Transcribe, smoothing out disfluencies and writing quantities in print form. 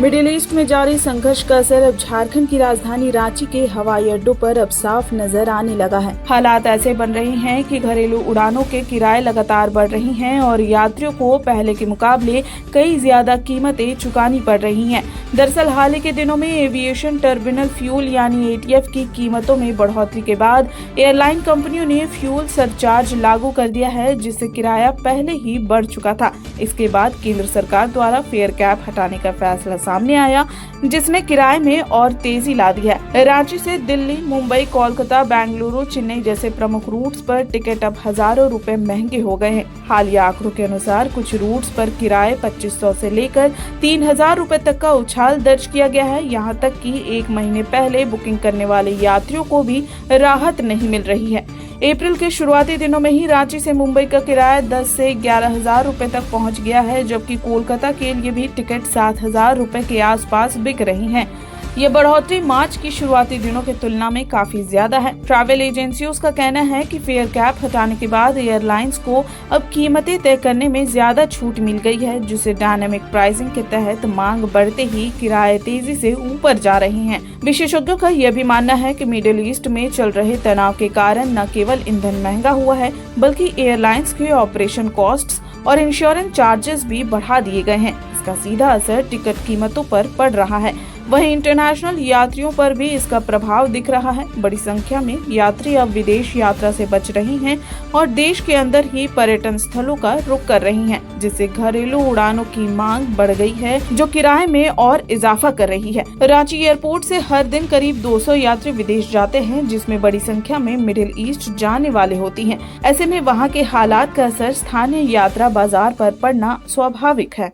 Middle east में जारी संघर्ष का असर अब झारखंड की राजधानी रांची के हवाई अड्डों पर अब साफ नजर आने लगा है। हालात ऐसे बन रहे हैं कि घरेलू उड़ानों के किराए लगातार बढ़ रही हैं और यात्रियों को पहले के मुकाबले कई ज्यादा कीमतें चुकानी पड़ रही हैं। दरअसल हाल ही के दिनों में एविएशन टर्मिनल फ्यूल यानी ATF की कीमतों में बढ़ोतरी के बाद एयरलाइन कंपनियों ने फ्यूल सरचार्ज लागू कर दिया है, जिससे किराया पहले ही बढ़ चुका था। इसके बाद केंद्र सरकार द्वारा फेयर कैप हटाने का फैसला सामने आया, जिसने किराए में और तेजी ला दी है। रांची से दिल्ली, मुंबई, कोलकाता, बेंगलुरु, चेन्नई जैसे प्रमुख रूट्स पर टिकट अब हजारों रुपए महंगे हो गए हैं। हालिया आंकड़ों के अनुसार कुछ रूट्स पर किराए 2500 से लेकर 3000 रुपए तक का उछाल दर्ज किया गया है। यहाँ तक कि एक महीने पहले बुकिंग करने वाले यात्रियों को भी राहत नहीं मिल रही है। अप्रैल के शुरुआती दिनों में ही रांची से मुंबई का किराया 10 से 11,000 रुपए तक पहुंच गया है, जबकि कोलकाता के लिए भी टिकट 7,000 रुपए के आसपास बिक रही हैं। ये बढ़ोतरी मार्च की शुरुआती दिनों की तुलना में काफी ज्यादा है। ट्रैवल एजेंसियों का कहना है कि फेयर कैप हटाने के बाद एयरलाइंस को अब कीमतें तय करने में ज्यादा छूट मिल गई है, जिससे डायनामिक प्राइसिंग के तहत मांग बढ़ते ही किराए तेजी से ऊपर जा रहे हैं। विशेषज्ञों का यह भी मानना है कि मिडिल ईस्ट में चल रहे तनाव के कारण न केवल ईंधन महंगा हुआ है, बल्कि एयरलाइंस के ऑपरेशन कॉस्ट्स और इंश्योरेंस चार्जेस भी बढ़ा दिए गए हैं। इसका सीधा असर टिकट कीमतों पर पड़ रहा है। वहीं इंटरनेशनल यात्रियों पर भी इसका प्रभाव दिख रहा है। बड़ी संख्या में यात्री अब विदेश यात्रा से बच रही हैं और देश के अंदर ही पर्यटन स्थलों का रुख कर रही हैं, जिससे घरेलू उड़ानों की मांग बढ़ गई है, जो किराए में और इजाफा कर रही है। रांची एयरपोर्ट से हर दिन करीब 200 यात्री विदेश जाते हैं, जिसमें बड़ी संख्या में मिडिल ईस्ट जाने वाले होती हैं। ऐसे में वहाँ के हालात का असर स्थानीय यात्रा बाजार पर पड़ना स्वाभाविक है।